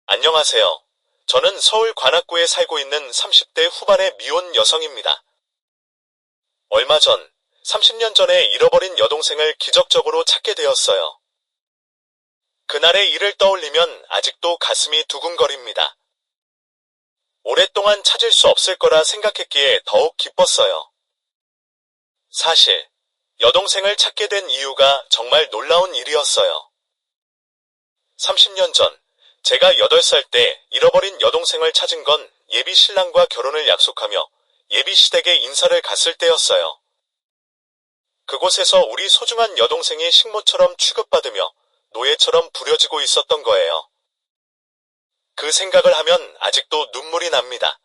안녕하세요. 저는 서울 관악구에 살고 있는 30대 후반의 미혼 여성입니다. 얼마 전, 30년 전에 잃어버린 여동생을 기적적으로 찾게 되었어요. 그날의 일을 떠올리면 아직도 가슴이 두근거립니다. 오랫동안 찾을 수 없을 거라 생각했기에 더욱 기뻤어요. 사실, 여동생을 찾게 된 이유가 정말 놀라운 일이었어요. 30년 전, 제가 8살 때 잃어버린 여동생을 찾은 건 예비 신랑과 결혼을 약속하며 예비 시댁에 인사를 갔을 때였어요. 그곳에서 우리 소중한 여동생이 식모처럼 취급받으며 노예처럼 부려지고 있었던 거예요. 그 생각을 하면 아직도 눈물이 납니다.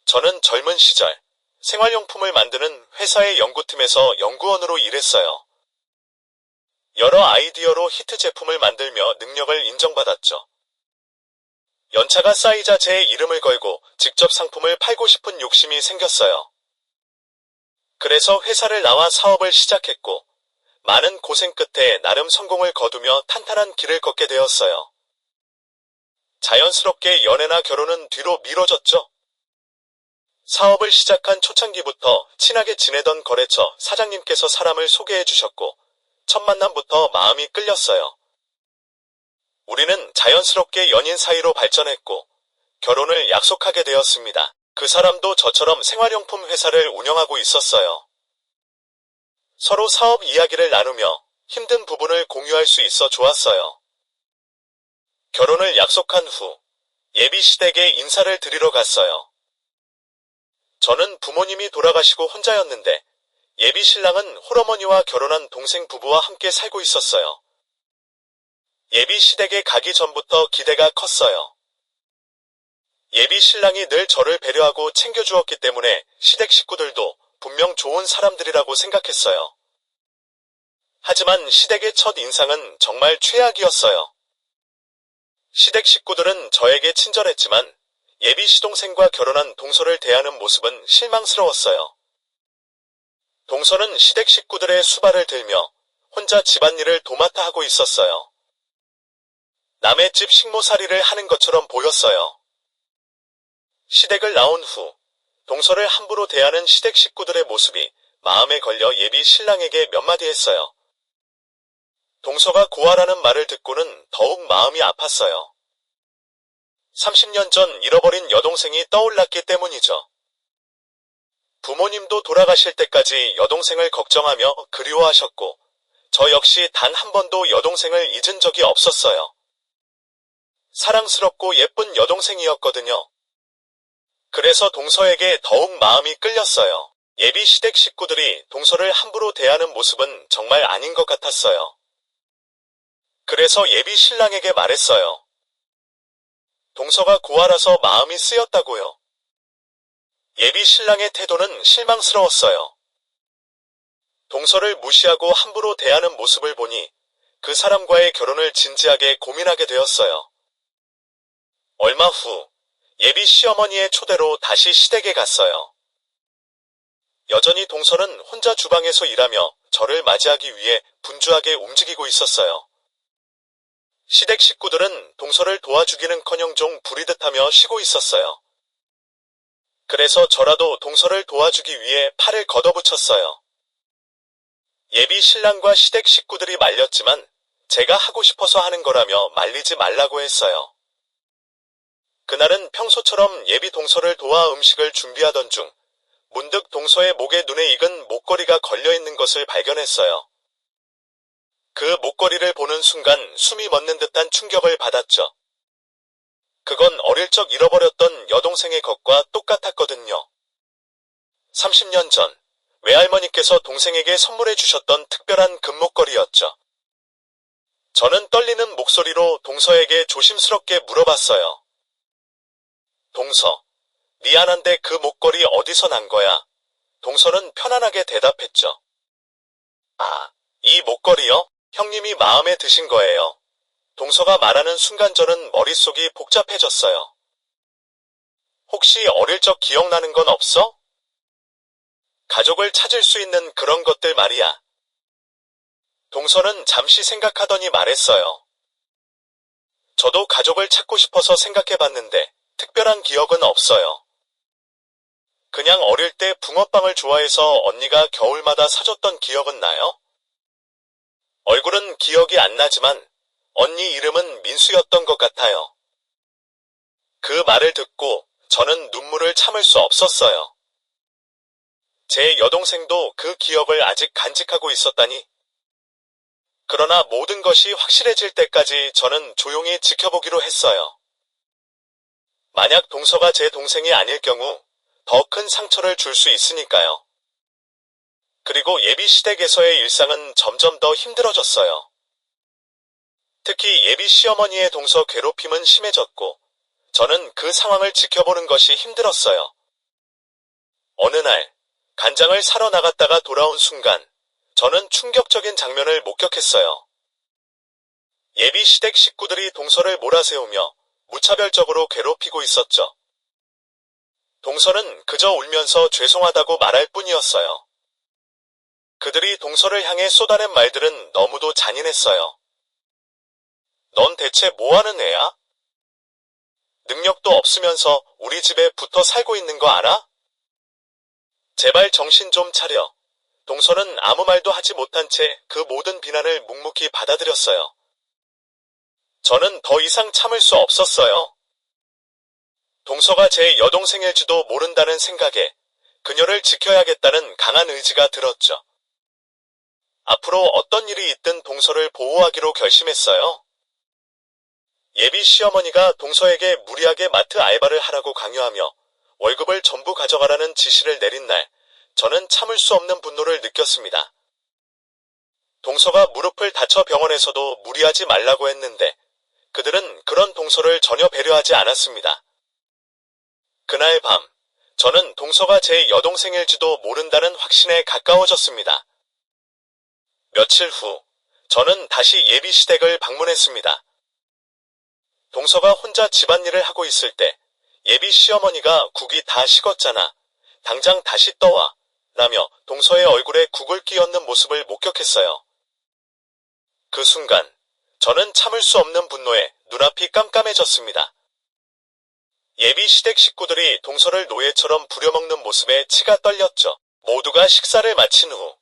저는 젊은 시절 생활용품을 만드는 회사의 연구팀에서 연구원으로 일했어요. 여러 아이디어로 히트 제품을 만들며 능력을 인정받았죠. 연차가 쌓이자 제 이름을 걸고 직접 상품을 팔고 싶은 욕심이 생겼어요. 그래서 회사를 나와 사업을 시작했고, 많은 고생 끝에 나름 성공을 거두며 탄탄한 길을 걷게 되었어요. 자연스럽게 연애나 결혼은 뒤로 미뤄졌죠. 사업을 시작한 초창기부터 친하게 지내던 거래처 사장님께서 사람을 소개해 주셨고, 첫 만남부터 마음이 끌렸어요. 우리는 자연스럽게 연인 사이로 발전했고, 결혼을 약속하게 되었습니다. 그 사람도 저처럼 생활용품 회사를 운영하고 있었어요. 서로 사업 이야기를 나누며 힘든 부분을 공유할 수 있어 좋았어요. 결혼을 약속한 후 예비 시댁에 인사를 드리러 갔어요. 저는 부모님이 돌아가시고 혼자였는데 예비 신랑은 홀어머니와 결혼한 동생 부부와 함께 살고 있었어요. 예비 시댁에 가기 전부터 기대가 컸어요. 예비 신랑이 늘 저를 배려하고 챙겨주었기 때문에 시댁 식구들도 분명 좋은 사람들이라고 생각했어요. 하지만 시댁의 첫 인상은 정말 최악이었어요. 시댁 식구들은 저에게 친절했지만 예비 시동생과 결혼한 동서를 대하는 모습은 실망스러웠어요. 동서는 시댁 식구들의 수발을 들며 혼자 집안일을 도맡아 하고 있었어요. 남의 집 식모살이를 하는 것처럼 보였어요. 시댁을 나온 후 동서를 함부로 대하는 시댁 식구들의 모습이 마음에 걸려 예비 신랑에게 몇 마디 했어요. 동서가 고아라는 말을 듣고는 더욱 마음이 아팠어요. 30년 전 잃어버린 여동생이 떠올랐기 때문이죠. 부모님도 돌아가실 때까지 여동생을 걱정하며 그리워하셨고, 저 역시 단 한 번도 여동생을 잊은 적이 없었어요. 사랑스럽고 예쁜 여동생이었거든요. 그래서 동서에게 더욱 마음이 끌렸어요. 예비 시댁 식구들이 동서를 함부로 대하는 모습은 정말 아닌 것 같았어요. 그래서 예비 신랑에게 말했어요. 동서가 고아라서 마음이 쓰였다고요. 예비 신랑의 태도는 실망스러웠어요. 동서를 무시하고 함부로 대하는 모습을 보니 그 사람과의 결혼을 진지하게 고민하게 되었어요. 얼마 후 예비 시어머니의 초대로 다시 시댁에 갔어요. 여전히 동서는 혼자 주방에서 일하며 저를 맞이하기 위해 분주하게 움직이고 있었어요. 시댁 식구들은 동서를 도와주기는커녕 좀 부리듯하며 쉬고 있었어요. 그래서 저라도 동서를 도와주기 위해 팔을 걷어붙였어요. 예비 신랑과 시댁 식구들이 말렸지만 제가 하고 싶어서 하는 거라며 말리지 말라고 했어요. 그날은 평소처럼 예비 동서를 도와 음식을 준비하던 중 문득 동서의 목에 눈에 익은 목걸이가 걸려있는 것을 발견했어요. 그 목걸이를 보는 순간 숨이 멎는 듯한 충격을 받았죠. 그건 어릴 적 잃어버렸던 여동생의 것과 똑같았거든요. 30년 전 외할머니께서 동생에게 선물해 주셨던 특별한 금목걸이였죠. 저는 떨리는 목소리로 동서에게 조심스럽게 물어봤어요. 동서, 미안한데 그 목걸이 어디서 난 거야? 동서는 편안하게 대답했죠. 아, 이 목걸이요? 형님이 마음에 드신 거예요. 동서가 말하는 순간 저는 머릿속이 복잡해졌어요. 혹시 어릴 적 기억나는 건 없어? 가족을 찾을 수 있는 그런 것들 말이야. 동서는 잠시 생각하더니 말했어요. 저도 가족을 찾고 싶어서 생각해봤는데 특별한 기억은 없어요. 그냥 어릴 때 붕어빵을 좋아해서 언니가 겨울마다 사줬던 기억은 나요? 얼굴은 기억이 안 나지만 언니 이름은 민수였던 것 같아요. 그 말을 듣고 저는 눈물을 참을 수 없었어요. 제 여동생도 그 기억을 아직 간직하고 있었다니. 그러나 모든 것이 확실해질 때까지 저는 조용히 지켜보기로 했어요. 만약 동서가 제 동생이 아닐 경우 더 큰 상처를 줄 수 있으니까요. 그리고 예비 시댁에서의 일상은 점점 더 힘들어졌어요. 특히 예비 시어머니의 동서 괴롭힘은 심해졌고 저는 그 상황을 지켜보는 것이 힘들었어요. 어느 날 간장을 사러 나갔다가 돌아온 순간 저는 충격적인 장면을 목격했어요. 예비 시댁 식구들이 동서를 몰아세우며 무차별적으로 괴롭히고 있었죠. 동서는 그저 울면서 죄송하다고 말할 뿐이었어요. 그들이 동서를 향해 쏟아낸 말들은 너무도 잔인했어요. 넌 대체 뭐하는 애야? 능력도 없으면서 우리 집에 붙어 살고 있는 거 알아? 제발 정신 좀 차려. 동서는 아무 말도 하지 못한 채 그 모든 비난을 묵묵히 받아들였어요. 저는 더 이상 참을 수 없었어요. 동서가 제 여동생일지도 모른다는 생각에 그녀를 지켜야겠다는 강한 의지가 들었죠. 앞으로 어떤 일이 있든 동서를 보호하기로 결심했어요. 예비 시어머니가 동서에게 무리하게 마트 알바를 하라고 강요하며 월급을 전부 가져가라는 지시를 내린 날, 저는 참을 수 없는 분노를 느꼈습니다. 동서가 무릎을 다쳐 병원에서도 무리하지 말라고 했는데 그들은 그런 동서를 전혀 배려하지 않았습니다. 그날 밤, 저는 동서가 제 여동생일지도 모른다는 확신에 가까워졌습니다. 며칠 후, 저는 다시 예비 시댁을 방문했습니다. 동서가 혼자 집안일을 하고 있을 때 예비 시어머니가 국이 다 식었잖아. 당장 다시 떠와. 라며 동서의 얼굴에 국을 끼얹는 모습을 목격했어요. 그 순간 저는 참을 수 없는 분노에 눈앞이 깜깜해졌습니다. 예비 시댁 식구들이 동서를 노예처럼 부려먹는 모습에 치가 떨렸죠. 모두가 식사를 마친 후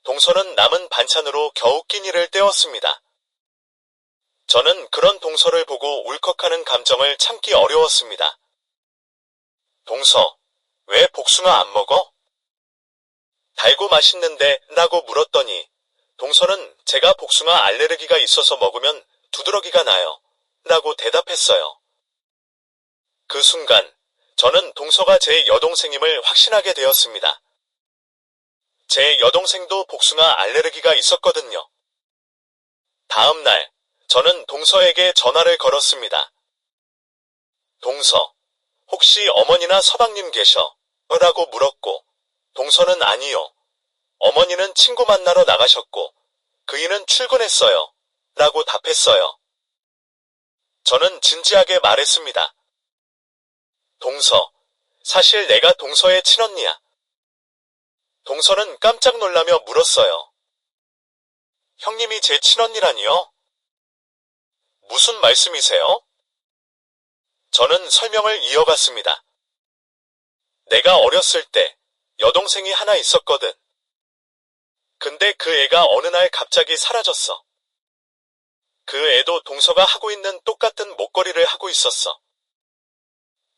동서는 남은 반찬으로 겨우 끼니를 때웠습니다. 저는 그런 동서를 보고 울컥하는 감정을 참기 어려웠습니다. 동서, 왜 복숭아 안 먹어? 달고 맛있는데 라고 물었더니 동서는 제가 복숭아 알레르기가 있어서 먹으면 두드러기가 나요 라고 대답했어요. 그 순간 저는 동서가 제 여동생임을 확신하게 되었습니다. 제 여동생도 복숭아 알레르기가 있었거든요. 다음 날 저는 동서에게 전화를 걸었습니다. 동서, 혹시 어머니나 서방님 계셔? 라고 물었고 동서는 아니요. 어머니는 친구 만나러 나가셨고 그이는 출근했어요. 라고 답했어요. 저는 진지하게 말했습니다. 동서, 사실 내가 동서의 친언니야. 동서는 깜짝 놀라며 물었어요. 형님이 제 친언니라니요? 무슨 말씀이세요? 저는 설명을 이어갔습니다. 내가 어렸을 때 여동생이 하나 있었거든. 근데 그 애가 어느 날 갑자기 사라졌어. 그 애도 동서가 하고 있는 똑같은 목걸이를 하고 있었어.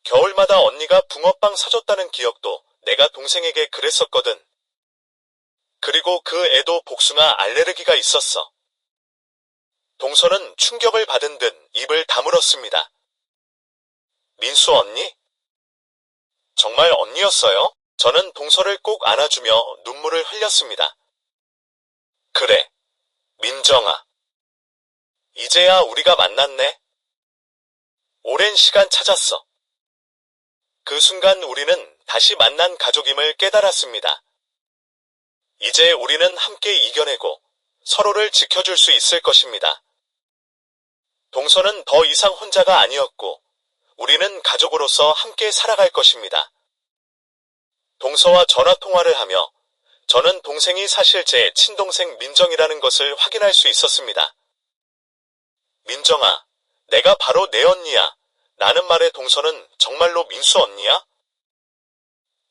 겨울마다 언니가 붕어빵 사줬다는 기억도 내가 동생에게 그랬었거든. 그리고 그 애도 복숭아 알레르기가 있었어. 동서는 충격을 받은 듯 입을 다물었습니다. 민수 언니? 정말 언니였어요? 저는 동서를 꼭 안아주며 눈물을 흘렸습니다. 그래, 민정아. 이제야 우리가 만났네. 오랜 시간 찾았어. 그 순간 우리는 다시 만난 가족임을 깨달았습니다. 이제 우리는 함께 이겨내고 서로를 지켜줄 수 있을 것입니다. 동서는 더 이상 혼자가 아니었고 우리는 가족으로서 함께 살아갈 것입니다. 동서와 전화통화를 하며 저는 동생이 사실 제 친동생 민정이라는 것을 확인할 수 있었습니다. 민정아, 내가 바로 내 언니야. 라는 말의 동서는 정말로 민수 언니야?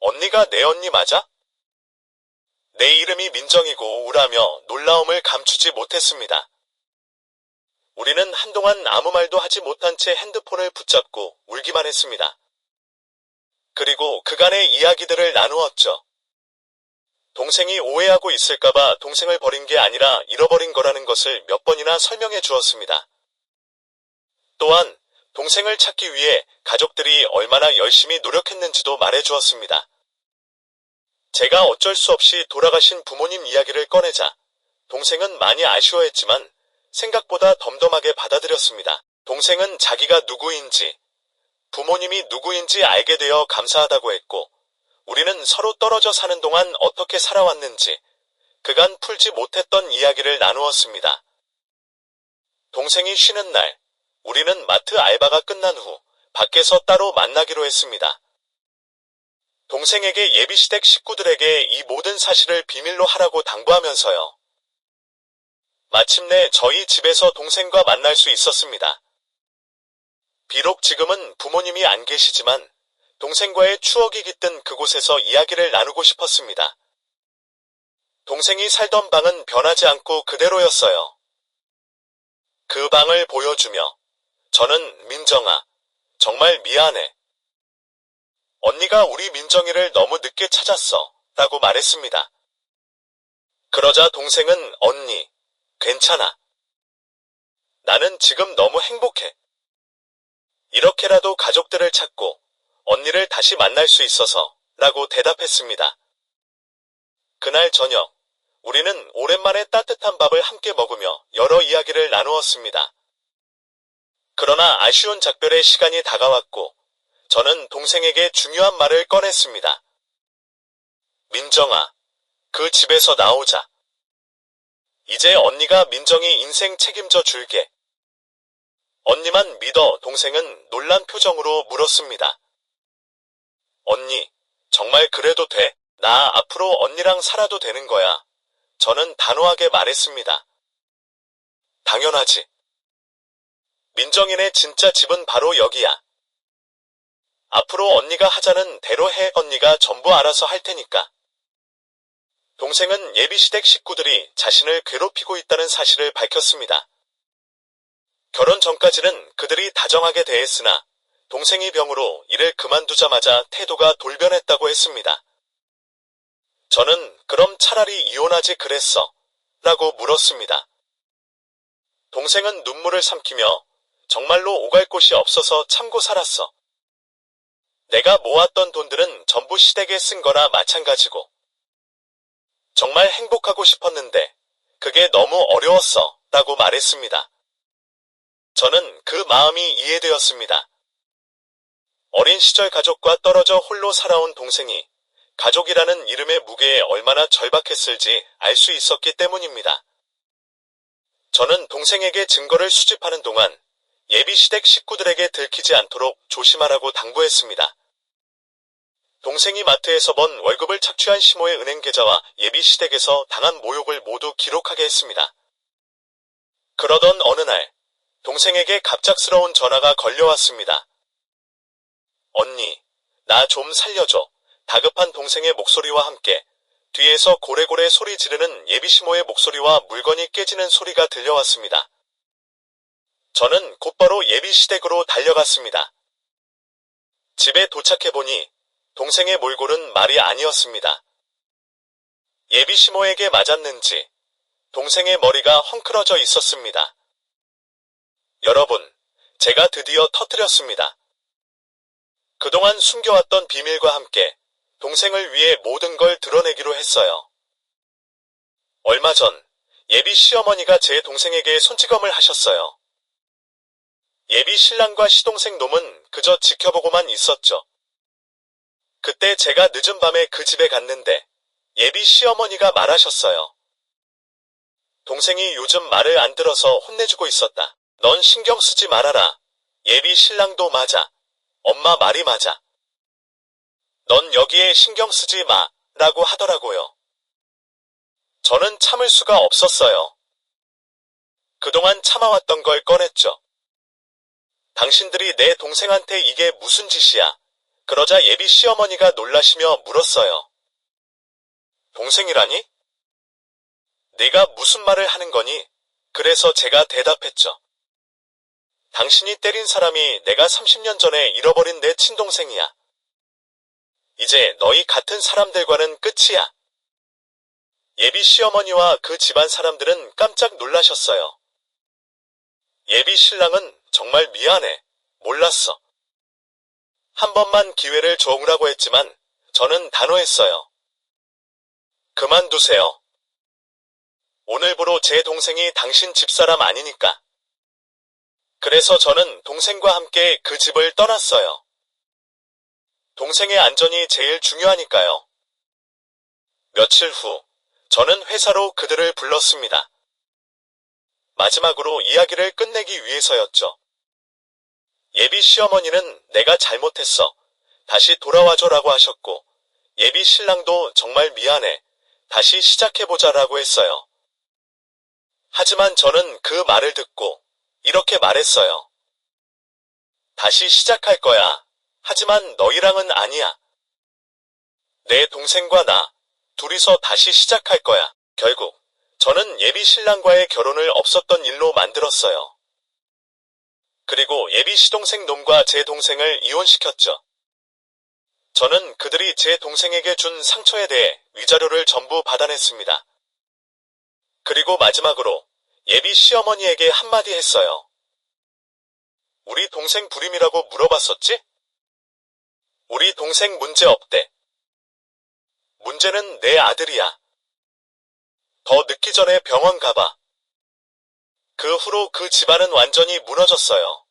언니가 내 언니 맞아? 내 이름이 민정이고 우라며 놀라움을 감추지 못했습니다. 우리는 한동안 아무 말도 하지 못한 채 핸드폰을 붙잡고 울기만 했습니다. 그리고 그간의 이야기들을 나누었죠. 동생이 오해하고 있을까봐 동생을 버린 게 아니라 잃어버린 거라는 것을 몇 번이나 설명해 주었습니다. 또한 동생을 찾기 위해 가족들이 얼마나 열심히 노력했는지도 말해 주었습니다. 제가 어쩔 수 없이 돌아가신 부모님 이야기를 꺼내자 동생은 많이 아쉬워했지만 생각보다 덤덤하게 받아들였습니다. 동생은 자기가 누구인지, 부모님이 누구인지 알게 되어 감사하다고 했고, 우리는 서로 떨어져 사는 동안 어떻게 살아왔는지 그간 풀지 못했던 이야기를 나누었습니다. 동생이 쉬는 날, 우리는 마트 알바가 끝난 후 밖에서 따로 만나기로 했습니다. 동생에게 예비시댁 식구들에게 이 모든 사실을 비밀로 하라고 당부하면서요. 마침내 저희 집에서 동생과 만날 수 있었습니다. 비록 지금은 부모님이 안 계시지만 동생과의 추억이 깃든 그곳에서 이야기를 나누고 싶었습니다. 동생이 살던 방은 변하지 않고 그대로였어요. 그 방을 보여주며 저는 민정아, 정말 미안해. 언니가 우리 민정이를 너무 늦게 찾았어 라고 말했습니다. 그러자 동생은 언니, 괜찮아. 나는 지금 너무 행복해. 이렇게라도 가족들을 찾고 언니를 다시 만날 수 있어서 라고 대답했습니다. 그날 저녁, 우리는 오랜만에 따뜻한 밥을 함께 먹으며 여러 이야기를 나누었습니다. 그러나 아쉬운 작별의 시간이 다가왔고 저는 동생에게 중요한 말을 꺼냈습니다. 민정아, 그 집에서 나오자. 이제 언니가 민정이 인생 책임져 줄게. 언니만 믿어. 동생은 놀란 표정으로 물었습니다. 언니, 정말 그래도 돼? 나 앞으로 언니랑 살아도 되는 거야. 저는 단호하게 말했습니다. 당연하지. 민정이네 진짜 집은 바로 여기야. 앞으로 언니가 하자는 대로 해. 언니가 전부 알아서 할 테니까. 동생은 예비시댁 식구들이 자신을 괴롭히고 있다는 사실을 밝혔습니다. 결혼 전까지는 그들이 다정하게 대했으나 동생이 병으로 일을 그만두자마자 태도가 돌변했다고 했습니다. 저는 그럼 차라리 이혼하지 그랬어? 라고 물었습니다. 동생은 눈물을 삼키며 정말로 오갈 곳이 없어서 참고 살았어. 내가 모았던 돈들은 전부 시댁에 쓴 거나 마찬가지고. 정말 행복하고 싶었는데 그게 너무 어려웠어 라고 말했습니다. 저는 그 마음이 이해되었습니다. 어린 시절 가족과 떨어져 홀로 살아온 동생이 가족이라는 이름의 무게에 얼마나 절박했을지 알 수 있었기 때문입니다. 저는 동생에게 증거를 수집하는 동안 예비시댁 식구들에게 들키지 않도록 조심하라고 당부했습니다. 동생이 마트에서 번 월급을 착취한 시모의 은행 계좌와 예비시댁에서 당한 모욕을 모두 기록하게 했습니다. 그러던 어느 날 동생에게 갑작스러운 전화가 걸려왔습니다. 언니, 나 좀 살려줘. 다급한 동생의 목소리와 함께 뒤에서 고래고래 소리 지르는 예비시모의 목소리와 물건이 깨지는 소리가 들려왔습니다. 저는 곧바로 예비시댁으로 달려갔습니다. 집에 도착해보니 동생의 몰골은 말이 아니었습니다. 예비시모에게 맞았는지 동생의 머리가 헝클어져 있었습니다. 여러분, 제가 드디어 터뜨렸습니다. 그동안 숨겨왔던 비밀과 함께 동생을 위해 모든 걸 드러내기로 했어요. 얼마 전 예비 시어머니가 제 동생에게 손찌검을 하셨어요. 예비 신랑과 시동생 놈은 그저 지켜보고만 있었죠. 그때 제가 늦은 밤에 그 집에 갔는데 예비 시어머니가 말하셨어요. 동생이 요즘 말을 안 들어서 혼내주고 있었다. 넌 신경 쓰지 말아라. 예비 신랑도 맞아. 엄마 말이 맞아. 넌 여기에 신경 쓰지 마. 라고 하더라고요. 저는 참을 수가 없었어요. 그동안 참아왔던 걸 꺼냈죠. 당신들이 내 동생한테 이게 무슨 짓이야? 그러자 예비 시어머니가 놀라시며 물었어요. 동생이라니? 네가 무슨 말을 하는 거니? 그래서 제가 대답했죠. 당신이 때린 사람이 내가 30년 전에 잃어버린 내 친동생이야. 이제 너희 같은 사람들과는 끝이야. 예비 시어머니와 그 집안 사람들은 깜짝 놀라셨어요. 예비 신랑은 정말 미안해. 몰랐어. 한 번만 기회를 줘오라고 했지만 저는 단호했어요. 그만두세요. 오늘부로 제 동생이 당신 집사람 아니니까. 그래서 저는 동생과 함께 그 집을 떠났어요. 동생의 안전이 제일 중요하니까요. 며칠 후, 저는 회사로 그들을 불렀습니다. 마지막으로 이야기를 끝내기 위해서였죠. 예비 시어머니는 내가 잘못했어. 다시 돌아와줘라고 하셨고, 예비 신랑도 정말 미안해. 다시 시작해보자라고 했어요. 하지만 저는 그 말을 듣고 이렇게 말했어요. 다시 시작할 거야. 하지만 너희랑은 아니야. 내 동생과 나, 둘이서 다시 시작할 거야. 결국 저는 예비 신랑과의 결혼을 없었던 일로 만들었어요. 그리고 예비 시동생 놈과 제 동생을 이혼시켰죠. 저는 그들이 제 동생에게 준 상처에 대해 위자료를 전부 받아냈습니다. 그리고 마지막으로 예비 시어머니에게 한마디 했어요. 우리 동생 불임이라고 물어봤었지? 우리 동생 문제 없대. 문제는 내 아들이야. 더 늦기 전에 병원 가봐. 그 후로 그 집안은 완전히 무너졌어요.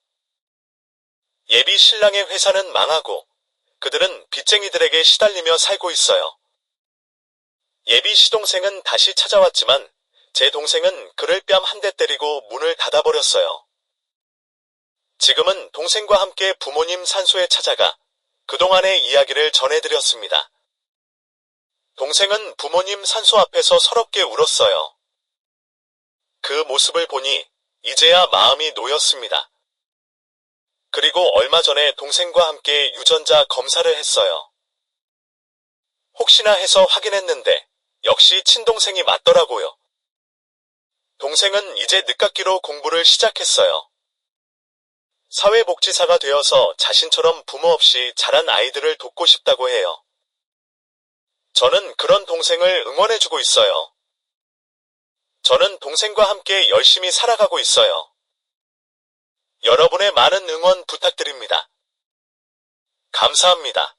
예비 신랑의 회사는 망하고 그들은 빚쟁이들에게 시달리며 살고 있어요. 예비 시동생은 다시 찾아왔지만 제 동생은 그를 뺨 한 대 때리고 문을 닫아버렸어요. 지금은 동생과 함께 부모님 산소에 찾아가 그동안의 이야기를 전해드렸습니다. 동생은 부모님 산소 앞에서 서럽게 울었어요. 그 모습을 보니 이제야 마음이 놓였습니다. 그리고 얼마 전에 동생과 함께 유전자 검사를 했어요. 혹시나 해서 확인했는데 역시 친동생이 맞더라고요. 동생은 이제 늦깎이로 공부를 시작했어요. 사회복지사가 되어서 자신처럼 부모 없이 자란 아이들을 돕고 싶다고 해요. 저는 그런 동생을 응원해주고 있어요. 저는 동생과 함께 열심히 살아가고 있어요. 여러분의 많은 응원 부탁드립니다. 감사합니다.